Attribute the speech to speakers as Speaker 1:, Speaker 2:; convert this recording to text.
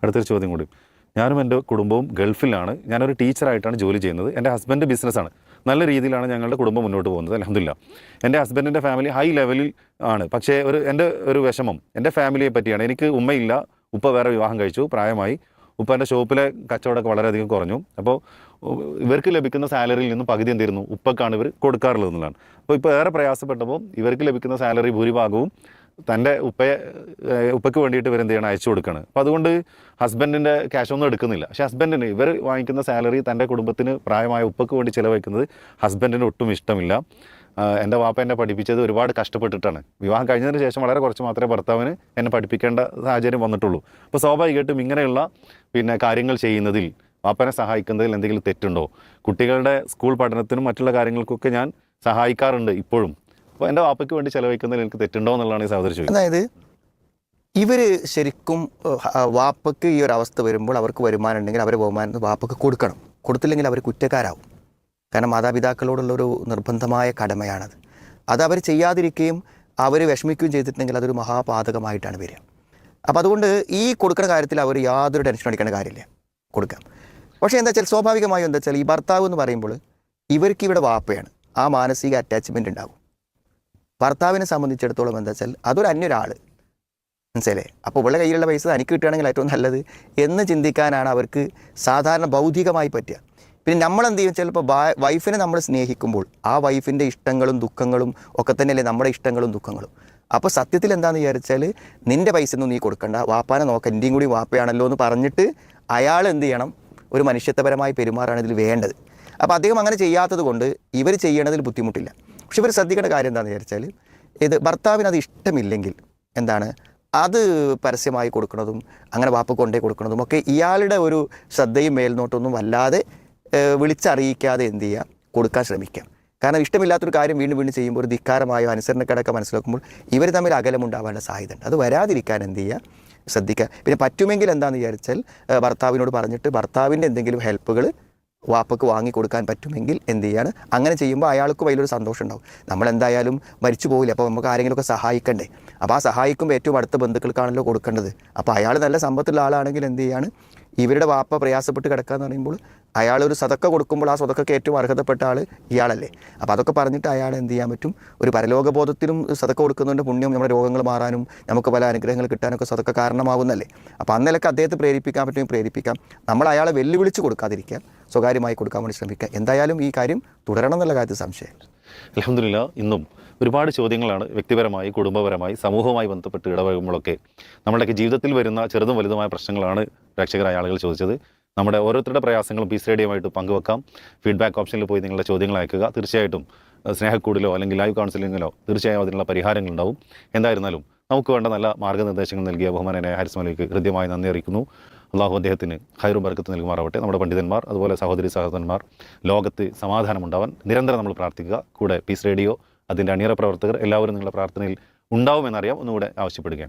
Speaker 1: അടുത്തൊരു ചോദ്യം കൂടി. ഞാനും എൻ്റെ കുടുംബവും ഗൾഫിലാണ്. ഞാനൊരു ടീച്ചറായിട്ടാണ് ജോലി ചെയ്യുന്നത്. എൻ്റെ ഹസ്ബൻഡ് ബിസിനസ്സാണ്. നല്ല രീതിയിലാണ് ഞങ്ങളുടെ കുടുംബം മുന്നോട്ട് പോകുന്നത്, അൽഹംദുലില്ലാ. എൻ്റെ ഹസ്ബൻഡിൻ്റെ ഫാമിലി ഹൈ ലെവലിൽ ആണ്. പക്ഷേ എൻ്റെ ഒരു വിഷമം എൻ്റെ ഫാമിലിയെ പറ്റിയാണ്. എനിക്ക് ഉമ്മയില്ല, ഉപ്പ വേറെ വിവാഹം കഴിച്ചു, പ്രായമായി. ഉപ്പൻ്റെ ഷോപ്പിലെ കച്ചവടമൊക്കെ വളരെയധികം കുറഞ്ഞു. അപ്പോൾ ഇവർക്ക് ലഭിക്കുന്ന സാലറിയിൽ നിന്നും പകുതി എന്തിരുന്നു ഉപ്പക്കാണ് ഇവർ കൊടുക്കാറുള്ളത് എന്നുള്ളതാണ്. അപ്പോൾ ഇപ്പോൾ ഏറെ പ്രയാസപ്പെട്ടപ്പോൾ ഇവർക്ക് ലഭിക്കുന്ന സാലറി ഭൂരിഭാഗവും തൻ്റെ ഉപ്പയ്ക്ക് വേണ്ടിയിട്ട് ഇവരെന്ത് ചെയ്യണം, അയച്ചു കൊടുക്കുകയാണ്. അപ്പോൾ അതുകൊണ്ട് ഹസ്ബൻഡിൻ്റെ ക്യാഷൊന്നും എടുക്കുന്നില്ല. പക്ഷേ ഹസ്ബൻഡിന് ഇവർ വാങ്ങിക്കുന്ന സാലറി തൻ്റെ കുടുംബത്തിന് പ്രായമായ ഉപ്പയ്ക്ക് വേണ്ടി ചിലവഴിക്കുന്നത് ഹസ്ബൻഡിന് ഒട്ടും ഇഷ്ടമില്ല. എൻ്റെ വാപ്പ എന്നെ പഠിപ്പിച്ചത് ഒരുപാട് കഷ്ടപ്പെട്ടിട്ടാണ്. വിവാഹം കഴിഞ്ഞതിന് ശേഷം വളരെ കുറച്ച് മാത്രമേ ഭർത്താവിന് എന്നെ പഠിപ്പിക്കേണ്ട സാഹചര്യം വന്നിട്ടുള്ളൂ. അപ്പോൾ സ്വാഭാവികമായിട്ടും ഇങ്ങനെയുള്ള കാര്യങ്ങൾ ചെയ്യുന്നതിൽ, വാപ്പനെ സഹായിക്കുന്നതിൽ എന്തെങ്കിലും തെറ്റുണ്ടോ? കുട്ടികളുടെ സ്കൂൾ പഠനത്തിനും മറ്റുള്ള കാര്യങ്ങൾക്കൊക്കെ ഞാൻ സഹായിക്കാറുണ്ട് ഇപ്പോഴും. അപ്പോൾ എൻ്റെ വാപ്പയ്ക്ക് വേണ്ടി ചിലവഴിക്കുന്നതിൽ എനിക്ക് തെറ്റുണ്ടോ എന്നുള്ളതാണ് ഈ സഹോദരി ചോദിക്കുന്നത്.
Speaker 2: അതായത് ഇവർ ശരിക്കും വാപ്പയ്ക്ക് ഈ ഒരു അവസ്ഥ വരുമ്പോൾ അവർക്ക് വരുമാനം ഉണ്ടെങ്കിൽ അവരെ ബഹുമാനം വാപ്പയ്ക്ക് കൊടുക്കണം. കൊടുത്തില്ലെങ്കിൽ അവർ കുറ്റക്കാരാവും. കാരണം മാതാപിതാക്കളോടുള്ളൊരു നിർബന്ധമായ കടമയാണത്. അത് അവർ ചെയ്യാതിരിക്കുകയും അവർ വിഷമിക്കുകയും ചെയ്തിട്ടുണ്ടെങ്കിൽ അതൊരു മഹാപാതകമായിട്ടാണ് വരിക. അപ്പോൾ അതുകൊണ്ട് ഈ കൊടുക്കുന്ന കാര്യത്തിൽ അവർ യാതൊരു ടെൻഷൻ അടിക്കേണ്ട കാര്യമില്ല, കൊടുക്കാം. പക്ഷേ എന്താ വെച്ചാൽ സ്വാഭാവികമായും എന്താ വെച്ചാൽ ഈ ഭർത്താവ് എന്ന് പറയുമ്പോൾ ഇവർക്ക് ഇവിടെ വാപ്പയാണ്, ആ മാനസിക അറ്റാച്ച്മെൻ്റ് ഉണ്ടാകും. ഭർത്താവിനെ സംബന്ധിച്ചിടത്തോളം എന്താ വെച്ചാൽ അതൊരു അന്യൊരാൾ, മനസ്സിലേ. അപ്പോൾ ഇവിടെ കയ്യിലുള്ള പൈസ എനിക്ക് കിട്ടുകയാണെങ്കിൽ ഏറ്റവും നല്ലത് എന്ന് ചിന്തിക്കാനാണ് അവർക്ക് സാധാരണ ഭൗതികമായി പറ്റുക. പിന്നെ നമ്മളെന്ത് ചെയ്യും, ചിലപ്പോൾ വൈഫിനെ നമ്മൾ സ്നേഹിക്കുമ്പോൾ ആ വൈഫിൻ്റെ ഇഷ്ടങ്ങളും ദുഃഖങ്ങളും ഒക്കെ തന്നെയല്ലേ നമ്മുടെ ഇഷ്ടങ്ങളും ദുഃഖങ്ങളും. അപ്പോൾ സത്യത്തിൽ എന്താണെന്ന് വിചാരിച്ചാൽ നിൻ്റെ പൈസ ഒന്നും നീ കൊടുക്കണ്ട, വാപ്പാനെ നോക്കാം, എൻ്റെയും കൂടി വാപ്പയാണല്ലോ എന്ന് പറഞ്ഞിട്ട് അയാൾ എന്ത് ചെയ്യണം, ഒരു മനുഷ്യത്വപരമായി പെരുമാറാണ് ഇതിൽ വേണ്ടത്. അപ്പോൾ അദ്ദേഹം അങ്ങനെ ചെയ്യാത്തത് കൊണ്ട് ഇവർ ചെയ്യണതിൽ ബുദ്ധിമുട്ടില്ല. പക്ഷെ ഇവർ ശ്രദ്ധിക്കേണ്ട കാര്യം എന്താണെന്ന് വിചാരിച്ചാൽ ഭർത്താവിന് അത് ഇഷ്ടമില്ലെങ്കിൽ എന്താണ്, അത് പരസ്യമായി കൊടുക്കുന്നതും അങ്ങനെ വാപ്പ കൊണ്ടേ കൊടുക്കുന്നതും ഒക്കെ ഇയാളുടെ ഒരു ശ്രദ്ധയും മേൽനോട്ടൊന്നും വല്ലാതെ വിളിച്ചറിയിക്കാതെ എന്ത് ചെയ്യുക, കൊടുക്കാൻ ശ്രമിക്കാം. കാരണം ഇഷ്ടമില്ലാത്തൊരു കാര്യം വീണ്ടും വീണ്ടും ചെയ്യുമ്പോൾ ഒരു ധിക്കാരമായോ അനുസരണക്കേടൊക്കെ മനസ്സിലാക്കുമ്പോൾ ഇവർ തമ്മിൽ അകലമുണ്ടാവാനുള്ള സാധ്യതയുണ്ട്. അത് വരാതിരിക്കാൻ എന്ത് ചെയ്യുക, ശ്രദ്ധിക്കുക. പിന്നെ പറ്റുമെങ്കിൽ എന്താണെന്ന് വിചാരിച്ചാൽ ഭർത്താവിനോട് പറഞ്ഞിട്ട് ഭർത്താവിൻ്റെ എന്തെങ്കിലും ഹെൽപ്പുകൾ വാപ്പക്ക് വാങ്ങിക്കൊടുക്കാൻ പറ്റുമെങ്കിൽ എന്ത് ചെയ്യാണ്, അങ്ങനെ ചെയ്യുമ്പോൾ അയാൾക്ക് വലിയൊരു സന്തോഷം ഉണ്ടാവും. നമ്മളെന്തായാലും മരിച്ചു പോകില്ല, അപ്പോൾ നമുക്ക് ആരെങ്കിലുമൊക്കെ സഹായിക്കണ്ടേ. അപ്പോൾ ആ സഹായിക്കുമ്പോൾ ഏറ്റവും അടുത്ത ബന്ധുക്കൾക്കാണല്ലോ കൊടുക്കേണ്ടത്. അപ്പോൾ അയാൾ നല്ല സമ്പത്തുള്ള ആളാണെങ്കിൽ എന്ത് ചെയ്യാണ്, ഇവരുടെ വാപ്പ പ്രയാസപ്പെട്ട് കിടക്കുക എന്ന് പറയുമ്പോൾ അയാളൊരു സദക്ക കൊടുക്കുമ്പോൾ ആ സദക്കയ്ക്ക് ഏറ്റവും അർഹതപ്പെട്ട ആൾ ഇയാളല്ലേ. അപ്പോൾ അതൊക്കെ പറഞ്ഞിട്ട് അയാൾ എന്ത് ചെയ്യാൻ പറ്റും, ഒരു പരലോകബോധത്തിലും സദക്ക കൊടുക്കുന്നതിൻ്റെ പുണ്യം നമ്മുടെ രോഗങ്ങൾ മാറാനും നമുക്ക് പല അനുഗ്രഹങ്ങൾ കിട്ടാനൊക്കെ സദക്ക കാരണമാവുന്നല്ലേ. അപ്പോൾ അന്നലൊക്കെ അദ്ദേഹത്തെ പ്രേരിപ്പിക്കാൻ പറ്റുമെങ്കിൽ പ്രേരിപ്പിക്കാം. നമ്മൾ അയാളെ വെല്ലുവിളിച്ച് കൊടുക്കാതിരിക്കാം, സ്വകാര്യമായി കൊടുക്കാൻ വേണ്ടി ശ്രമിക്കുക. എന്തായാലും ഈ കാര്യം തുടരണം എന്നുള്ള കാര്യത്തിൽ സംശയം.
Speaker 1: അൽഹംദുലില്ലാ, ഇന്നും ഒരുപാട് ചോദ്യങ്ങളാണ് വ്യക്തിപരമായി, കുടുംബപരമായി, സമൂഹവുമായി ബന്ധപ്പെട്ട് ഇടപഴകുമ്പോഴൊക്കെ നമ്മുടെയൊക്കെ ജീവിതത്തിൽ വരുന്ന ചെറുതും വലുതുമായ പ്രശ്നങ്ങളാണ് പ്രേക്ഷകരായ ആളുകൾ ചോദിച്ചത്. നമ്മുടെ ഓരോരുത്തരുടെ പ്രയാസങ്ങളും പീസ് റേഡിയോയുമായിട്ട് പങ്കുവെക്കാം. ഫീഡ്ബാക്ക് ഓപ്ഷനിൽ പോയി നിങ്ങളുടെ ചോദ്യങ്ങൾ അയക്കുക. തീർച്ചയായിട്ടും സ്നേഹക്കൂടിലോ അല്ലെങ്കിൽ ലൈവ് കൗൺസിലിങ്ങിലോ തീർച്ചയായും അതിനുള്ള പരിഹാരങ്ങളുണ്ടാവും. എന്തായിരുന്നാലും നമുക്ക് വേണ്ട നല്ല മാർഗ്ഗനിർദ്ദേശങ്ങൾ നൽകിയ ബഹുമാനനായ ഹാരിസ് മൗലവിക്ക് ഹൃദ്യമായി നന്ദി അറിയിക്കുന്നു. അള്ളാഹു അദ്ദേഹത്തിന് ഖൈറും ബർക്കത്ത് നൽകുമാറാവട്ടെ. നമ്മുടെ പണ്ഡിതന്മാർ, അതുപോലെ സഹോദരി സഹോദരന്മാർ, ലോകത്ത് സമാധാനമുണ്ടാവാൻ നിരന്തരം നമ്മൾ പ്രാർത്ഥിക്കുക. കൂടെ പീസ് റേഡിയോ, അതിൻ്റെ അണിയറ പ്രവർത്തകർ എല്ലാവരും നിങ്ങളുടെ പ്രാർത്ഥനയിൽ ഉണ്ടാവുമെന്നറിയാം. ഒന്നുകൂടെ ആവശ്യപ്പെടുകയാണ്.